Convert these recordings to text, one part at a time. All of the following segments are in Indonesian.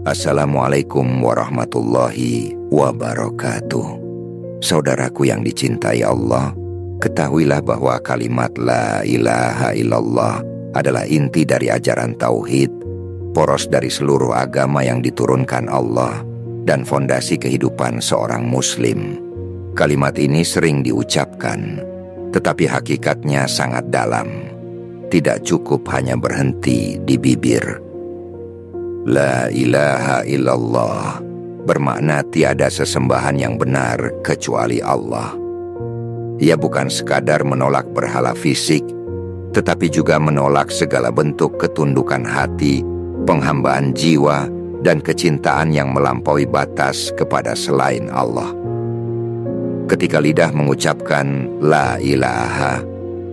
Assalamualaikum warahmatullahi wabarakatuh. Saudaraku yang dicintai Allah, ketahuilah bahwa kalimat La ilaha illallah adalah inti dari ajaran tauhid, poros dari seluruh agama yang diturunkan Allah, dan fondasi kehidupan seorang muslim. Kalimat ini sering diucapkan, tetapi hakikatnya sangat dalam. Tidak cukup hanya berhenti di bibir. La ilaha illallah bermakna tiada sesembahan yang benar kecuali Allah. Ia bukan sekadar menolak berhala fisik, tetapi juga menolak segala bentuk ketundukan hati, penghambaan jiwa, dan kecintaan yang melampaui batas kepada selain Allah. Ketika lidah mengucapkan La ilaha,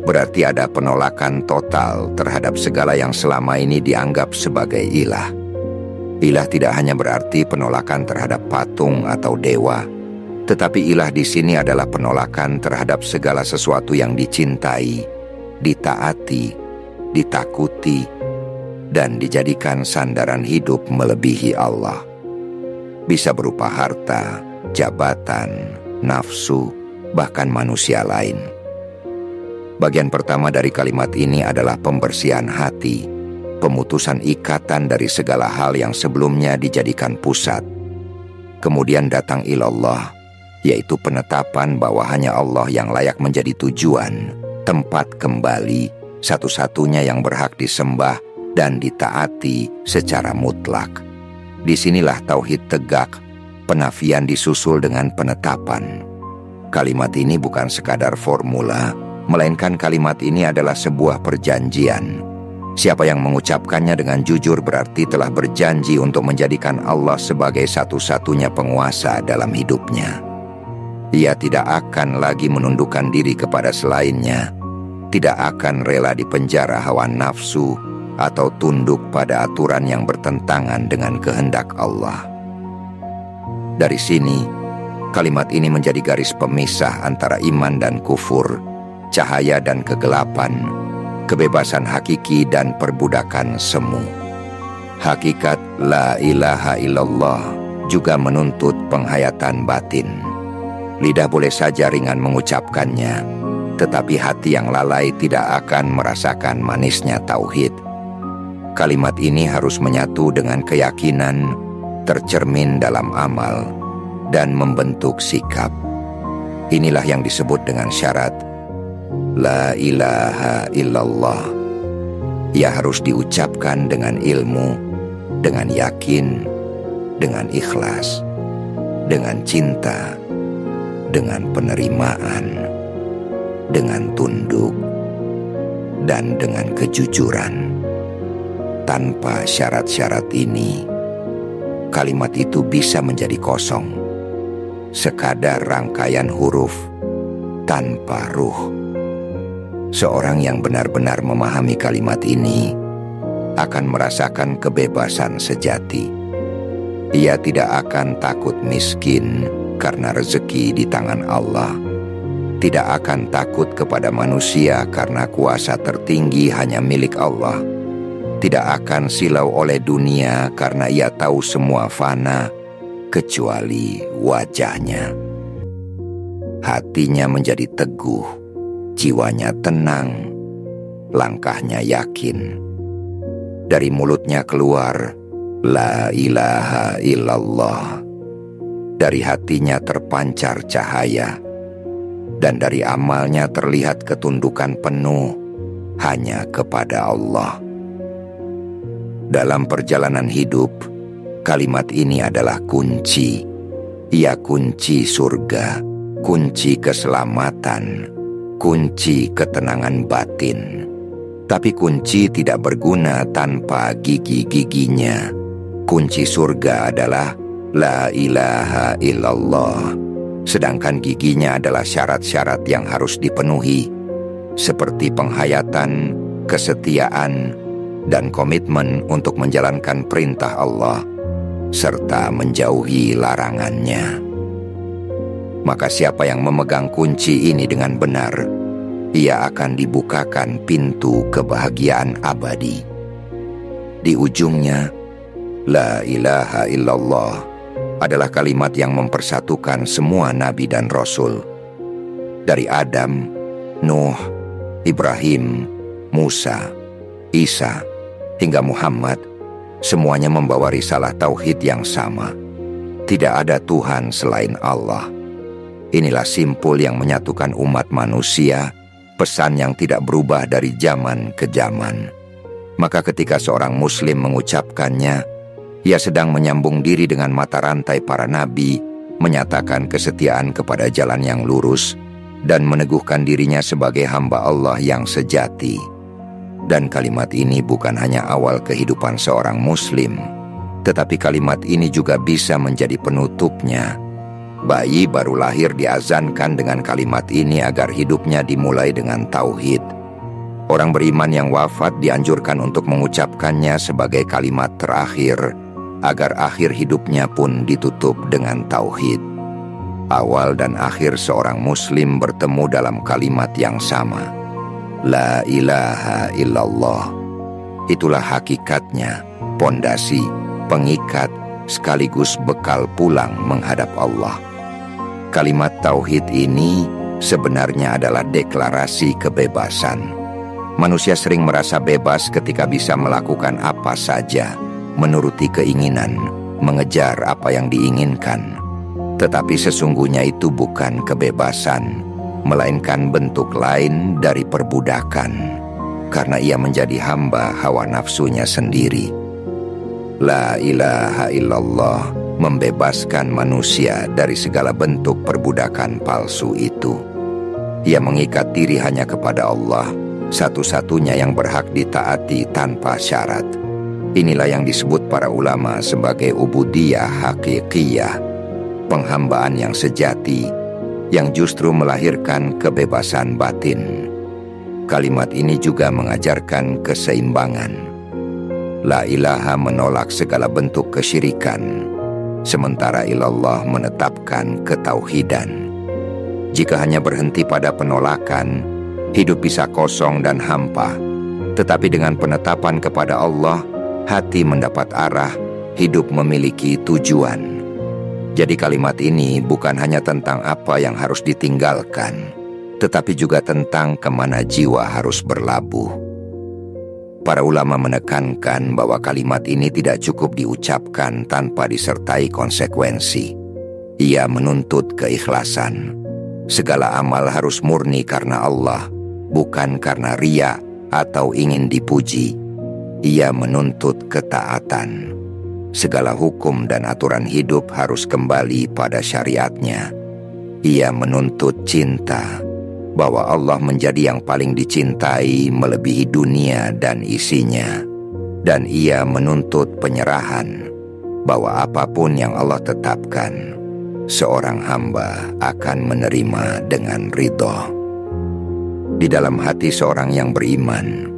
berarti ada penolakan total terhadap segala yang selama ini dianggap sebagai ilah. Ilah tidak hanya berarti penolakan terhadap patung atau dewa, tetapi ilah di sini adalah penolakan terhadap segala sesuatu yang dicintai, ditaati, ditakuti, dan dijadikan sandaran hidup melebihi Allah. Bisa berupa harta, jabatan, nafsu, bahkan manusia lain. Bagian pertama dari kalimat ini adalah pembersihan hati, pemutusan ikatan dari segala hal yang sebelumnya dijadikan pusat. Kemudian datang ilallah, yaitu penetapan bahwa hanya Allah yang layak menjadi tujuan, tempat kembali, satu-satunya yang berhak disembah dan ditaati secara mutlak. Disinilah tauhid tegak, penafian disusul dengan penetapan. Kalimat ini bukan sekadar formula, melainkan kalimat ini adalah sebuah perjanjian. Siapa yang mengucapkannya dengan jujur berarti telah berjanji untuk menjadikan Allah sebagai satu-satunya penguasa dalam hidupnya. Ia tidak akan lagi menundukkan diri kepada selainnya, tidak akan rela dipenjara hawa nafsu, atau tunduk pada aturan yang bertentangan dengan kehendak Allah. Dari sini, kalimat ini menjadi garis pemisah antara iman dan kufur, cahaya dan kegelapan, kebebasan hakiki dan perbudakan semu. Hakikat La ilaha illallah juga menuntut penghayatan batin. Lidah boleh saja ringan mengucapkannya, tetapi hati yang lalai tidak akan merasakan manisnya tauhid. Kalimat ini harus menyatu dengan keyakinan, tercermin dalam amal, dan membentuk sikap. Inilah yang disebut dengan syarat La ilaha illallah. Ia harus diucapkan dengan ilmu, dengan yakin, dengan ikhlas, dengan cinta, dengan penerimaan, dengan tunduk, dan dengan kejujuran. Tanpa syarat-syarat ini, kalimat itu bisa menjadi kosong, sekadar rangkaian huruf tanpa ruh. Seorang yang benar-benar memahami kalimat ini akan merasakan kebebasan sejati. Ia tidak akan takut miskin karena rezeki di tangan Allah. Tidak akan takut kepada manusia karena kuasa tertinggi hanya milik Allah. Tidak akan silau oleh dunia karena ia tahu semua fana kecuali wajahnya. Hatinya menjadi teguh, jiwanya tenang, langkahnya yakin. Dari mulutnya keluar La ilaha illallah. Dari hatinya terpancar cahaya, dan dari amalnya terlihat ketundukan penuh hanya kepada Allah. Dalam perjalanan hidup, kalimat ini adalah kunci. Ia kunci surga, kunci keselamatan, kunci ketenangan batin. Tapi kunci tidak berguna tanpa gigi-giginya. Kunci surga adalah La ilaha illallah. Sedangkan giginya adalah syarat-syarat yang harus dipenuhi, seperti penghayatan, kesetiaan, dan komitmen untuk menjalankan perintah Allah, serta menjauhi larangannya. Maka siapa yang memegang kunci ini dengan benar, ia akan dibukakan pintu kebahagiaan abadi. Di ujungnya, La ilaha illallah adalah kalimat yang mempersatukan semua nabi dan rasul. Dari Adam, Nuh, Ibrahim, Musa, Isa, hingga Muhammad, semuanya membawa risalah tauhid yang sama. Tidak ada Tuhan selain Allah. Inilah simpul yang menyatukan umat manusia, pesan yang tidak berubah dari zaman ke zaman. Maka ketika seorang muslim mengucapkannya, ia sedang menyambung diri dengan mata rantai para nabi, menyatakan kesetiaan kepada jalan yang lurus, dan meneguhkan dirinya sebagai hamba Allah yang sejati. Dan kalimat ini bukan hanya awal kehidupan seorang muslim, tetapi kalimat ini juga bisa menjadi penutupnya. Bayi baru lahir diazankan dengan kalimat ini agar hidupnya dimulai dengan tauhid. Orang beriman yang wafat dianjurkan untuk mengucapkannya sebagai kalimat terakhir, agar akhir hidupnya pun ditutup dengan tauhid. Awal dan akhir seorang muslim bertemu dalam kalimat yang sama. La ilaha illallah. Itulah hakikatnya, pondasi, pengikat, sekaligus bekal pulang menghadap Allah. Kalimat tauhid ini sebenarnya adalah deklarasi kebebasan. Manusia sering merasa bebas ketika bisa melakukan apa saja, menuruti keinginan, mengejar apa yang diinginkan. Tetapi sesungguhnya itu bukan kebebasan, melainkan bentuk lain dari perbudakan, karena ia menjadi hamba hawa nafsunya sendiri. La ilaha illallah membebaskan manusia dari segala bentuk perbudakan palsu itu. Ia mengikat diri hanya kepada Allah, satu-satunya yang berhak ditaati tanpa syarat. Inilah yang disebut para ulama sebagai ubudiyah hakikiyah, penghambaan yang sejati, yang justru melahirkan kebebasan batin. Kalimat ini juga mengajarkan keseimbangan. La ilaha menolak segala bentuk kesyirikan, sementara ilallah menetapkan ketauhidan. Jika hanya berhenti pada penolakan, hidup bisa kosong dan hampa. Tetapi dengan penetapan kepada Allah, hati mendapat arah, hidup memiliki tujuan. Jadi kalimat ini bukan hanya tentang apa yang harus ditinggalkan, tetapi juga tentang kemana jiwa harus berlabuh. Para ulama menekankan bahwa kalimat ini tidak cukup diucapkan tanpa disertai konsekuensi. Ia menuntut keikhlasan. Segala amal harus murni karena Allah, bukan karena riya atau ingin dipuji. Ia menuntut ketaatan. Segala hukum dan aturan hidup harus kembali pada syariatnya. Ia menuntut cinta, bahwa Allah menjadi yang paling dicintai melebihi dunia dan isinya. Dan ia menuntut penyerahan, bahwa apapun yang Allah tetapkan, seorang hamba akan menerima dengan ridha. Di dalam hati seorang yang beriman,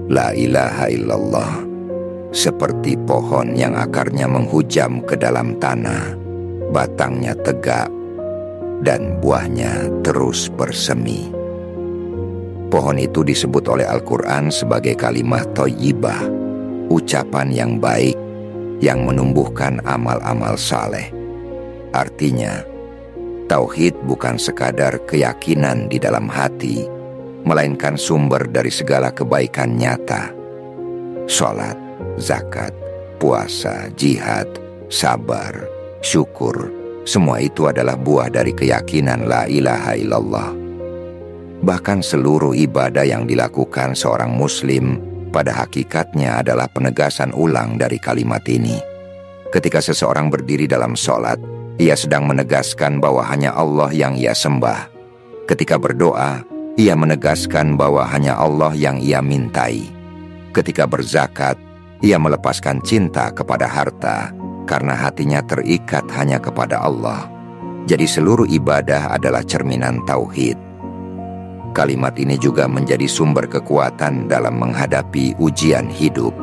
la ilaha illallah seperti pohon yang akarnya menghujam ke dalam tanah, batangnya tegak, dan buahnya terus bersemi. Pohon itu disebut oleh Al-Quran sebagai kalimat thayyibah, ucapan yang baik, yang menumbuhkan amal-amal saleh. Artinya, tauhid bukan sekadar keyakinan di dalam hati, melainkan sumber dari segala kebaikan nyata. Salat, zakat, puasa, jihad, sabar, syukur, semua itu adalah buah dari keyakinan la ilaha illallah. Bahkan seluruh ibadah yang dilakukan seorang muslim pada hakikatnya adalah penegasan ulang dari kalimat ini. Ketika seseorang berdiri dalam sholat, ia sedang menegaskan bahwa hanya Allah yang ia sembah. Ketika berdoa, ia menegaskan bahwa hanya Allah yang ia mintai. Ketika berzakat, ia melepaskan cinta kepada harta, karena hatinya terikat hanya kepada Allah. Jadi seluruh ibadah adalah cerminan tauhid. Kalimat ini juga menjadi sumber kekuatan dalam menghadapi ujian hidup.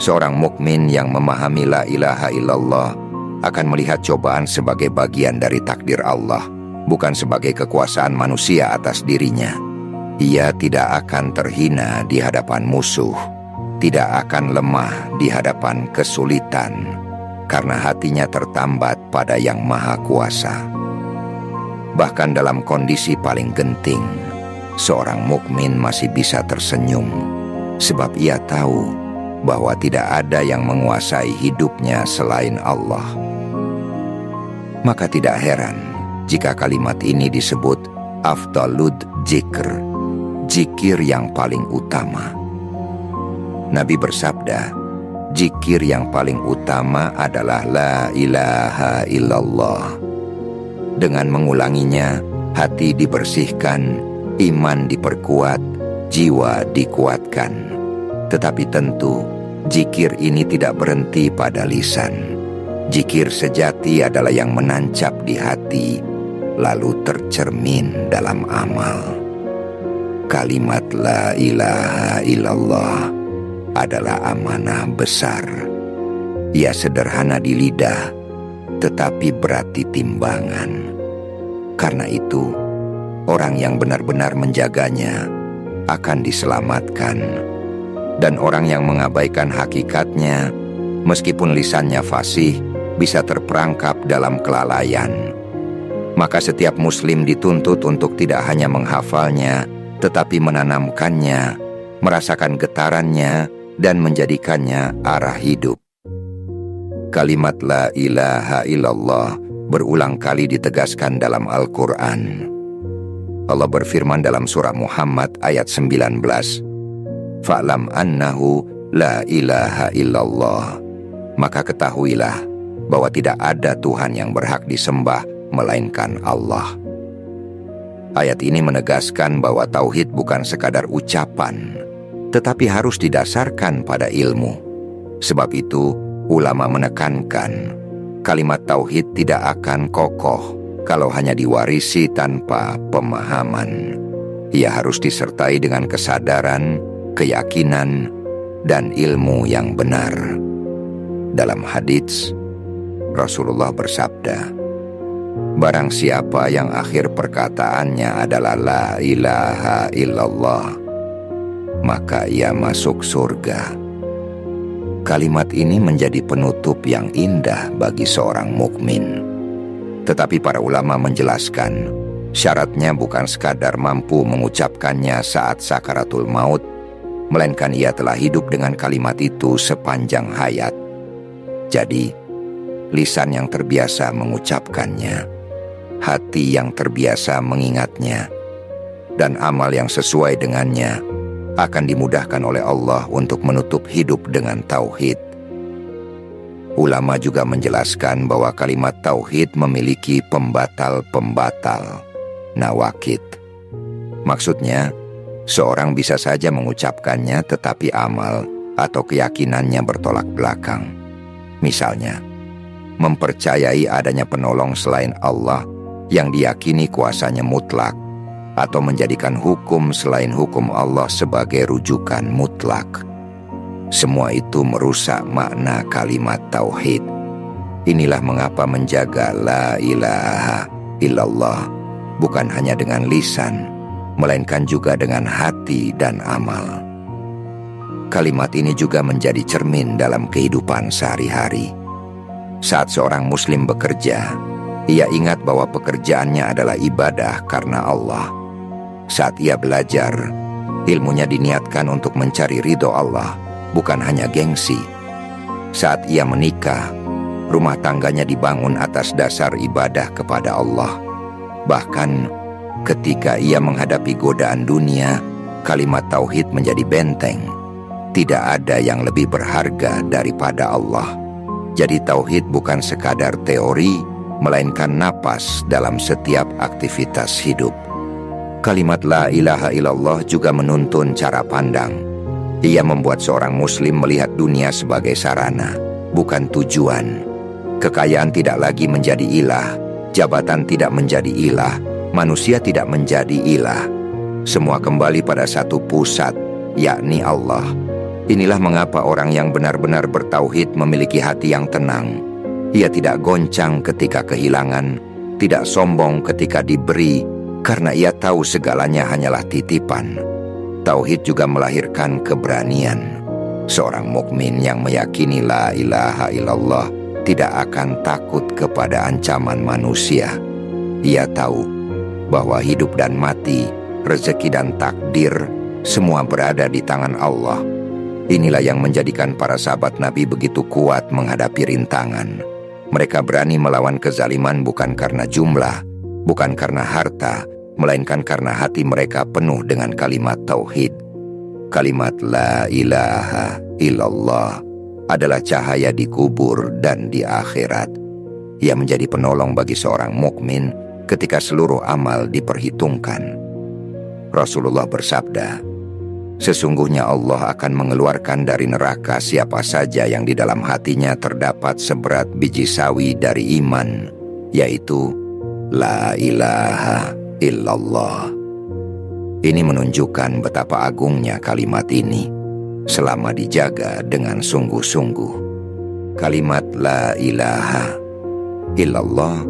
Seorang mukmin yang memahami la ilaha illallah akan melihat cobaan sebagai bagian dari takdir Allah, bukan sebagai kekuasaan manusia atas dirinya. Ia tidak akan terhina di hadapan musuh, tidak akan lemah di hadapan kesulitan, karena hatinya tertambat pada Yang Maha Kuasa. Bahkan dalam kondisi paling genting, seorang mukmin masih bisa tersenyum, sebab ia tahu bahwa tidak ada yang menguasai hidupnya selain Allah. Maka tidak heran jika kalimat ini disebut afdalud dzikr, zikir yang paling utama. Nabi bersabda, zikir yang paling utama adalah la ilaha illallah. Dengan mengulanginya, hati dibersihkan, iman diperkuat, jiwa dikuatkan. Tetapi tentu, zikir ini tidak berhenti pada lisan. Zikir sejati adalah yang menancap di hati, lalu tercermin dalam amal. Kalimat la ilaha illallah adalah amanah besar. Ia sederhana di lidah, tetapi berat di timbangan. Karena itu, orang yang benar-benar menjaganya akan diselamatkan. Dan orang yang mengabaikan hakikatnya, meskipun lisannya fasih, bisa terperangkap dalam kelalaian. Maka setiap muslim dituntut untuk tidak hanya menghafalnya, tetapi menanamkannya, merasakan getarannya, dan menjadikannya arah hidup. Kalimat la ilaha illallah berulang kali ditegaskan dalam Al-Quran. Allah berfirman dalam surah Muhammad ayat 19, Fa'lam annahu la ilaha illallah. Maka ketahuilah bahwa tidak ada Tuhan yang berhak disembah melainkan Allah. Ayat ini menegaskan bahwa tauhid bukan sekadar ucapan, tetapi harus didasarkan pada ilmu. Sebab itu, ulama menekankan, kalimat tauhid tidak akan kokoh kalau hanya diwarisi tanpa pemahaman. Ia harus disertai dengan kesadaran, keyakinan, dan ilmu yang benar. Dalam hadits, Rasulullah bersabda, barang siapa yang akhir perkataannya adalah la ilaha illallah, maka ia masuk surga. Kalimat ini menjadi penutup yang indah bagi seorang mukmin. Tetapi para ulama menjelaskan, syaratnya bukan sekadar mampu mengucapkannya saat sakaratul maut, melainkan ia telah hidup dengan kalimat itu sepanjang hayat. Jadi, lisan yang terbiasa mengucapkannya, hati yang terbiasa mengingatnya, dan amal yang sesuai dengannya akan dimudahkan oleh Allah untuk menutup hidup dengan tauhid. Ulama juga menjelaskan bahwa kalimat tauhid memiliki pembatal-pembatal, nawakid. Maksudnya, seorang bisa saja mengucapkannya tetapi amal atau keyakinannya bertolak belakang. Misalnya, mempercayai adanya penolong selain Allah yang diyakini kuasanya mutlak, atau menjadikan hukum selain hukum Allah sebagai rujukan mutlak. Semua itu merusak makna kalimat tauhid. Inilah mengapa menjaga la ilaha illallah bukan hanya dengan lisan, melainkan juga dengan hati dan amal. Kalimat ini juga menjadi cermin dalam kehidupan sehari-hari. Saat seorang muslim bekerja, ia ingat bahwa pekerjaannya adalah ibadah karena Allah. Saat ia belajar, ilmunya diniatkan untuk mencari ridho Allah, bukan hanya gengsi. Saat ia menikah, rumah tangganya dibangun atas dasar ibadah kepada Allah. Bahkan ketika ia menghadapi godaan dunia, kalimat tauhid menjadi benteng. Tidak ada yang lebih berharga daripada Allah. Jadi tauhid bukan sekadar teori, melainkan napas dalam setiap aktivitas hidup. Kalimat la ilaha illallah juga menuntun cara pandang. Ia membuat seorang muslim melihat dunia sebagai sarana, bukan tujuan. Kekayaan tidak lagi menjadi ilah, jabatan tidak menjadi ilah, manusia tidak menjadi ilah. Semua kembali pada satu pusat, yakni Allah. Inilah mengapa orang yang benar-benar bertauhid memiliki hati yang tenang. Ia tidak goncang ketika kehilangan, tidak sombong ketika diberi, karena ia tahu segalanya hanyalah titipan. Tauhid juga melahirkan keberanian. Seorang mukmin yang meyakini la ilaha illallah tidak akan takut kepada ancaman manusia. Ia tahu bahwa hidup dan mati, rezeki dan takdir, semua berada di tangan Allah. Inilah yang menjadikan para sahabat Nabi begitu kuat menghadapi rintangan. Mereka berani melawan kezaliman bukan karena jumlah, bukan karena harta, melainkan karena hati mereka penuh dengan kalimat tauhid. Kalimat la ilaha illallah adalah cahaya di kubur dan di akhirat. Ia menjadi penolong bagi seorang mukmin ketika seluruh amal diperhitungkan. Rasulullah bersabda, sesungguhnya Allah akan mengeluarkan dari neraka siapa saja yang di dalam hatinya terdapat seberat biji sawi dari iman, yaitu la ilaha illallah. Ini menunjukkan betapa agungnya kalimat ini selama dijaga dengan sungguh-sungguh. Kalimat la ilaha illallah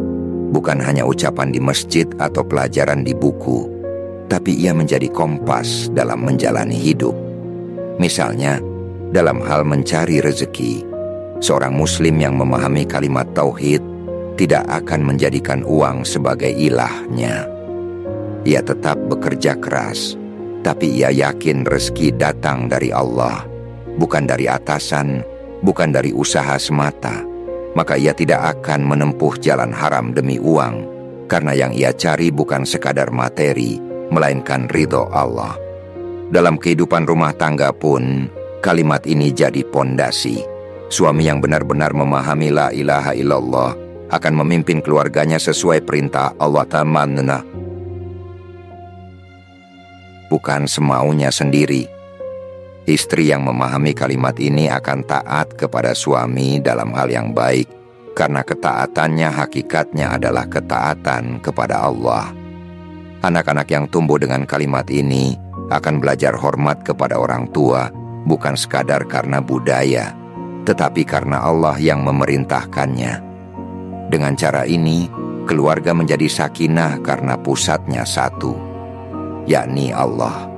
bukan hanya ucapan di masjid atau pelajaran di buku, tapi ia menjadi kompas dalam menjalani hidup. Misalnya, dalam hal mencari rezeki, seorang muslim yang memahami kalimat tauhid tidak akan menjadikan uang sebagai ilahnya. Ia tetap bekerja keras, tapi ia yakin rezeki datang dari Allah, bukan dari atasan, bukan dari usaha semata. Maka ia tidak akan menempuh jalan haram demi uang, karena yang ia cari bukan sekadar materi, melainkan ridho Allah. Dalam kehidupan rumah tangga pun, kalimat ini jadi pondasi. Suami yang benar-benar memahami la ilaha illallah akan memimpin keluarganya sesuai perintah Allah Ta'ala, bukan semaunya sendiri. Istri yang memahami kalimat ini akan taat kepada suami dalam hal yang baik, karena ketaatannya hakikatnya adalah ketaatan kepada Allah. Anak-anak yang tumbuh dengan kalimat ini akan belajar hormat kepada orang tua, bukan sekadar karena budaya, tetapi karena Allah yang memerintahkannya. Dengan cara ini, keluarga menjadi sakinah karena pusatnya satu, yakni Allah.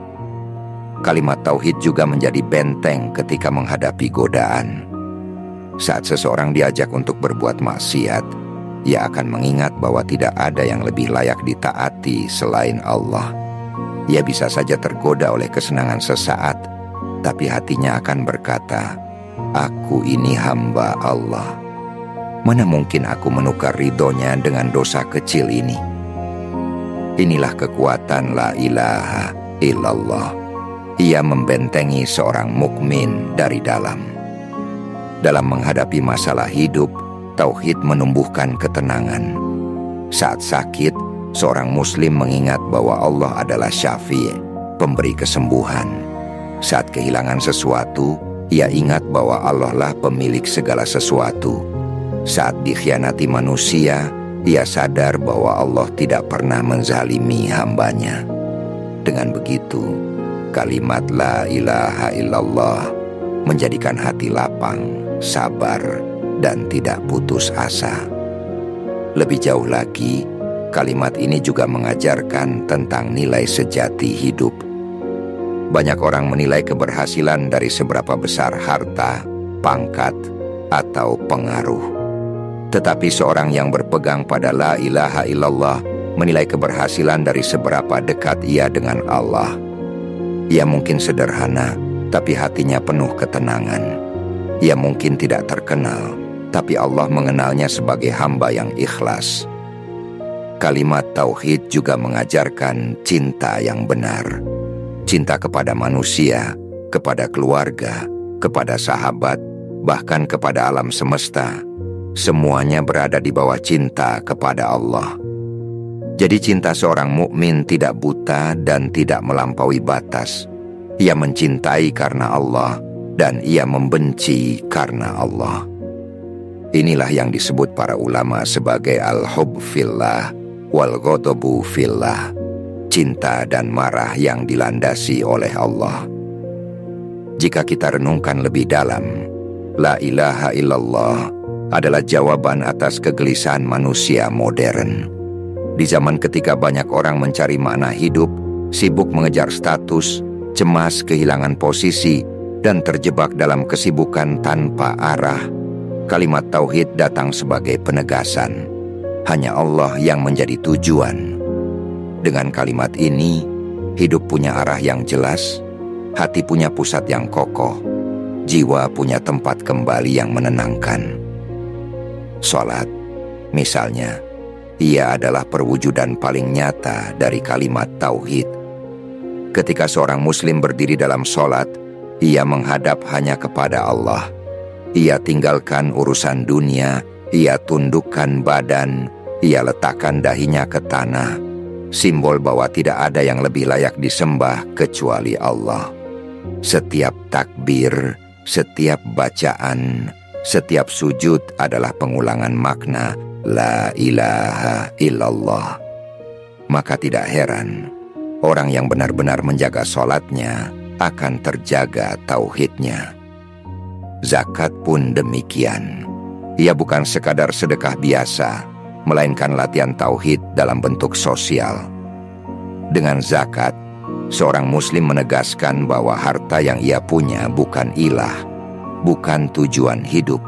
Kalimat tauhid juga menjadi benteng ketika menghadapi godaan. Saat seseorang diajak untuk berbuat maksiat, ia akan mengingat bahwa tidak ada yang lebih layak ditaati selain Allah. Ia bisa saja tergoda oleh kesenangan sesaat, tapi hatinya akan berkata, "Aku ini hamba Allah. Mana mungkin aku menukar ridhonya dengan dosa kecil ini?" Inilah kekuatan la ilaha illallah. Ia membentengi seorang mukmin dari dalam. Dalam menghadapi masalah hidup, tauhid menumbuhkan ketenangan. Saat sakit, seorang muslim mengingat bahwa Allah adalah syafi', pemberi kesembuhan. Saat kehilangan sesuatu, ia ingat bahwa Allah lah pemilik segala sesuatu. Saat dikhianati manusia, ia sadar bahwa Allah tidak pernah menzalimi hambanya. Dengan begitu, kalimat la ilaha illallah menjadikan hati lapang, sabar, dan tidak putus asa. Lebih jauh lagi, kalimat ini juga mengajarkan tentang nilai sejati hidup. Banyak orang menilai keberhasilan dari seberapa besar harta, pangkat, atau pengaruh. Tetapi seorang yang berpegang pada la ilaha illallah menilai keberhasilan dari seberapa dekat ia dengan Allah. Ia mungkin sederhana, tapi hatinya penuh ketenangan. Ia mungkin tidak terkenal, tapi Allah mengenalnya sebagai hamba yang ikhlas. Kalimat tauhid juga mengajarkan cinta yang benar. Cinta kepada manusia, kepada keluarga, kepada sahabat, bahkan kepada alam semesta. Semuanya berada di bawah cinta kepada Allah. Jadi cinta seorang mukmin tidak buta dan tidak melampaui batas. Ia mencintai karena Allah dan ia membenci karena Allah. Inilah yang disebut para ulama sebagai al-hub fillah wal ghadabu fillah. Cinta dan marah yang dilandasi oleh Allah. Jika kita renungkan lebih dalam, la ilaha illallah adalah jawaban atas kegelisahan manusia modern. Di zaman ketika banyak orang mencari makna hidup, sibuk mengejar status, cemas kehilangan posisi, dan terjebak dalam kesibukan tanpa arah, kalimat tauhid datang sebagai penegasan. Hanya Allah yang menjadi tujuan. Dengan kalimat ini, hidup punya arah yang jelas, hati punya pusat yang kokoh, jiwa punya tempat kembali yang menenangkan. Salat, misalnya, ia adalah perwujudan paling nyata dari kalimat tauhid. Ketika seorang muslim berdiri dalam salat, ia menghadap hanya kepada Allah. Ia tinggalkan urusan dunia, ia tundukkan badan, ia letakkan dahinya ke tanah, simbol bahwa tidak ada yang lebih layak disembah kecuali Allah. Setiap takbir, setiap bacaan, setiap sujud adalah pengulangan makna La ilaha illallah. Maka tidak heran, orang yang benar-benar menjaga sholatnya akan terjaga tauhidnya. Zakat pun demikian. Ia bukan sekadar sedekah biasa, melainkan latihan tauhid dalam bentuk sosial. Dengan zakat, seorang muslim menegaskan bahwa harta yang ia punya bukan ilah, bukan tujuan hidup.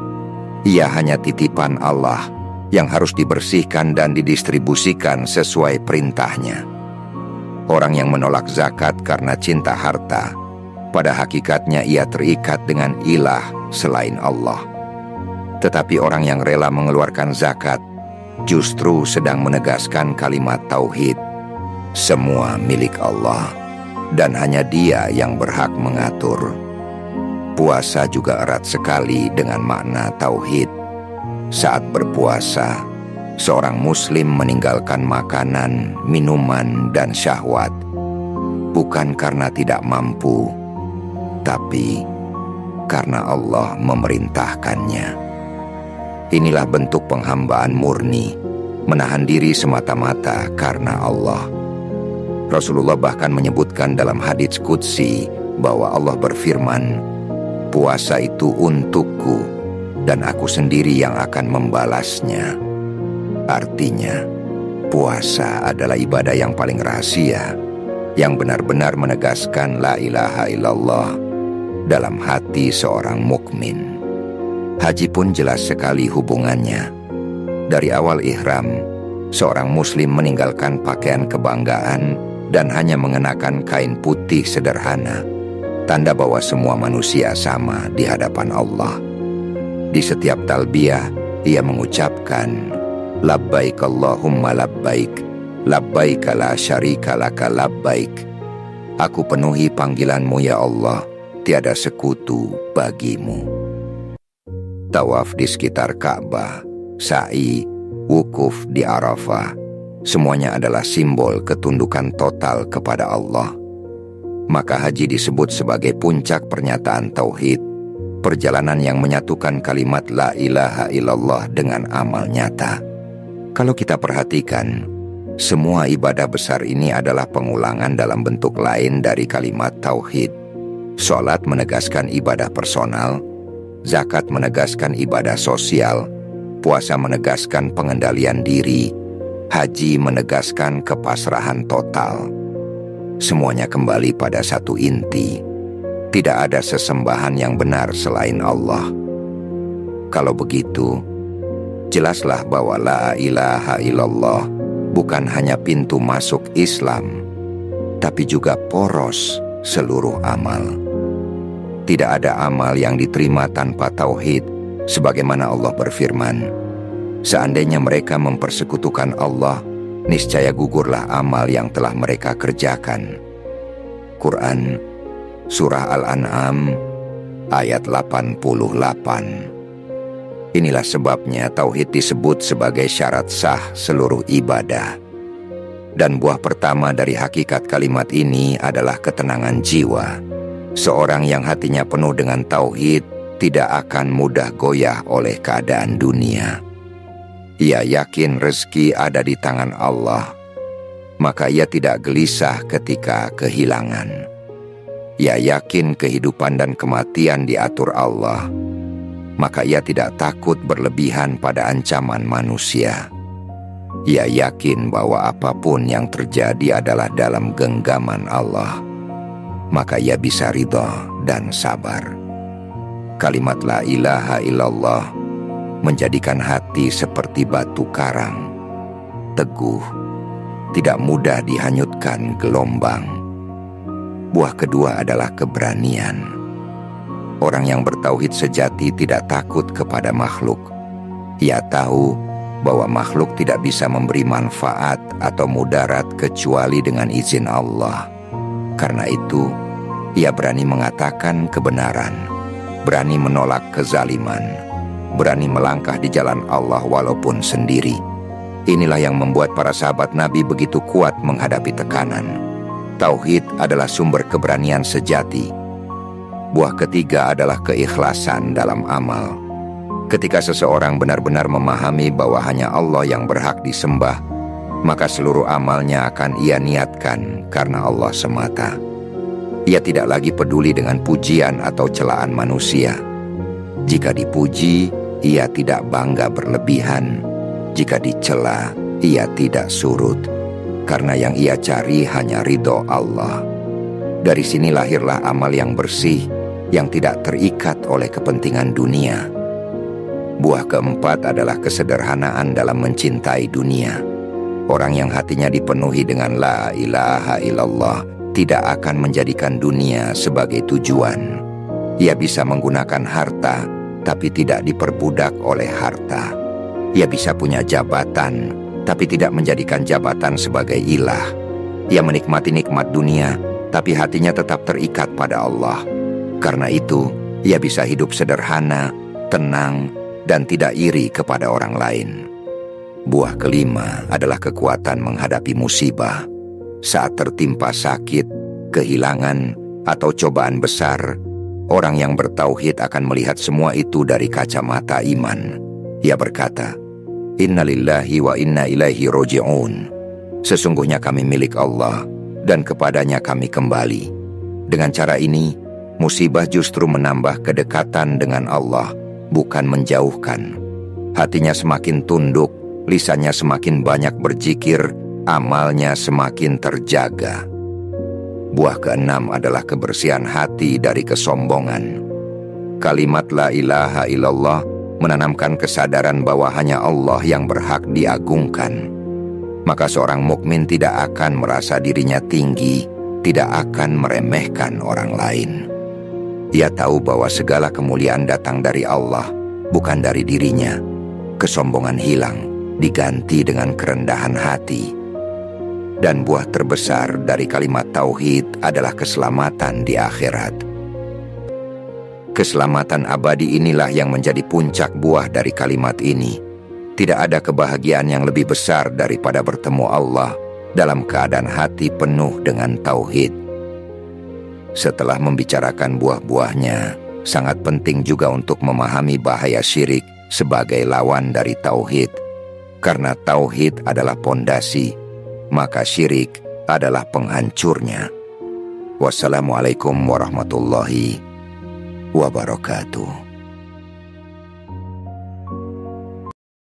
Ia hanya titipan Allah yang harus dibersihkan dan didistribusikan sesuai perintahnya. Orang yang menolak zakat karena cinta harta, pada hakikatnya ia terikat dengan ilah selain Allah. Tetapi orang yang rela mengeluarkan zakat justru sedang menegaskan kalimat tauhid. Semua milik Allah, dan hanya Dia yang berhak mengatur. Puasa juga erat sekali dengan makna tauhid. Saat berpuasa, seorang muslim meninggalkan makanan, minuman, dan syahwat, bukan karena tidak mampu, tapi karena Allah memerintahkannya. Inilah bentuk penghambaan murni, menahan diri semata-mata karena Allah. Rasulullah bahkan menyebutkan dalam hadits qudsi bahwa Allah berfirman, "Puasa itu untukku, dan aku sendiri yang akan membalasnya." Artinya, puasa adalah ibadah yang paling rahasia, yang benar-benar menegaskan la ilaha illallah dalam hati seorang mukmin. Haji pun jelas sekali hubungannya. Dari awal ihram, seorang muslim meninggalkan pakaian kebanggaan dan hanya mengenakan kain putih sederhana, tanda bahwa semua manusia sama di hadapan Allah. Di setiap talbiyah, ia mengucapkan, Labbaik Allahumma labbaik, labbaik la syarika laka labbaik. Aku penuhi panggilanmu ya Allah, tiada sekutu bagimu. Tawaf di sekitar Ka'bah, sa'i, wukuf di Arafah, semuanya adalah simbol ketundukan total kepada Allah. Maka haji disebut sebagai puncak pernyataan tauhid, perjalanan yang menyatukan kalimat la ilaha illallah dengan amal nyata. Kalau kita perhatikan, semua ibadah besar ini adalah pengulangan dalam bentuk lain dari kalimat tauhid. Salat menegaskan ibadah personal, zakat menegaskan ibadah sosial, puasa menegaskan pengendalian diri, haji menegaskan kepasrahan total. Semuanya kembali pada satu inti. Tidak ada sesembahan yang benar selain Allah. Kalau begitu, jelaslah bahwa la ilaha illallah bukan hanya pintu masuk Islam, tapi juga poros seluruh amal. Tidak ada amal yang diterima tanpa tauhid, sebagaimana Allah berfirman, seandainya mereka mempersekutukan Allah, niscaya gugurlah amal yang telah mereka kerjakan. Quran Surah Al-An'am ayat 88. Inilah sebabnya tauhid disebut sebagai syarat sah seluruh ibadah. Dan buah pertama dari hakikat kalimat ini adalah ketenangan jiwa. Seorang yang hatinya penuh dengan tauhid tidak akan mudah goyah oleh keadaan dunia. Ia yakin rezeki ada di tangan Allah, maka ia tidak gelisah ketika kehilangan. Ia yakin kehidupan dan kematian diatur Allah, maka ia tidak takut berlebihan pada ancaman manusia. Ia yakin bahwa apapun yang terjadi adalah dalam genggaman Allah. maka ia bisa ridha dan sabar. Kalimat la ilaha illallah menjadikan hati seperti batu karang, teguh, tidak mudah dihanyutkan gelombang. Buah kedua adalah keberanian. Orang yang bertauhid sejati tidak takut kepada makhluk. Ia tahu bahwa makhluk tidak bisa memberi manfaat atau mudarat kecuali dengan izin Allah. Karena itu, ia berani mengatakan kebenaran, berani menolak kezaliman, berani melangkah di jalan Allah walaupun sendiri. Inilah yang membuat para sahabat Nabi begitu kuat menghadapi tekanan. Tauhid adalah sumber keberanian sejati. Buah ketiga adalah keikhlasan dalam amal. Ketika seseorang benar-benar memahami bahwa hanya Allah yang berhak disembah, maka seluruh amalnya akan ia niatkan karena Allah semata. Ia tidak lagi peduli dengan pujian atau celaan manusia. Jika dipuji, ia tidak bangga berlebihan. Jika dicela, ia tidak surut. Karena yang ia cari hanya ridho Allah. Dari sini lahirlah amal yang bersih, yang tidak terikat oleh kepentingan dunia. Buah keempat adalah kesederhanaan dalam mencintai dunia. Orang yang hatinya dipenuhi dengan la ilaha illallah tidak akan menjadikan dunia sebagai tujuan. Ia bisa menggunakan harta, tapi tidak diperbudak oleh harta. Ia bisa punya jabatan, tapi tidak menjadikan jabatan sebagai ilah. Ia menikmati nikmat dunia, tapi hatinya tetap terikat pada Allah. Karena itu, ia bisa hidup sederhana, tenang, dan tidak iri kepada orang lain. Buah kelima adalah kekuatan menghadapi musibah. Saat tertimpa sakit, kehilangan, atau cobaan besar, orang yang bertauhid akan melihat semua itu dari kacamata iman. Ia berkata, "Inna lillahi wa inna ilaihi roji'un." Sesungguhnya kami milik Allah, dan kepadanya kami kembali. Dengan cara ini, musibah justru menambah kedekatan dengan Allah, bukan menjauhkan. Hatinya semakin tunduk, lisannya semakin banyak berzikir, amalnya semakin terjaga. Buah keenam adalah kebersihan hati dari kesombongan. Kalimat la ilaha illallah menanamkan kesadaran bahwa hanya Allah yang berhak diagungkan. Maka seorang mukmin tidak akan merasa dirinya tinggi, tidak akan meremehkan orang lain. Ia tahu bahwa segala kemuliaan datang dari Allah, bukan dari dirinya. Kesombongan hilang, diganti dengan kerendahan hati. Dan buah terbesar dari kalimat tauhid adalah keselamatan di akhirat. Keselamatan abadi inilah yang menjadi puncak buah dari kalimat ini. Tidak ada kebahagiaan yang lebih besar daripada bertemu Allah dalam keadaan hati penuh dengan tauhid. Setelah membicarakan buah-buahnya, sangat penting juga untuk memahami bahaya syirik sebagai lawan dari tauhid. Karena tauhid adalah pondasi, maka syirik adalah penghancurnya. Wassalamualaikum warahmatullahi wabarakatuh.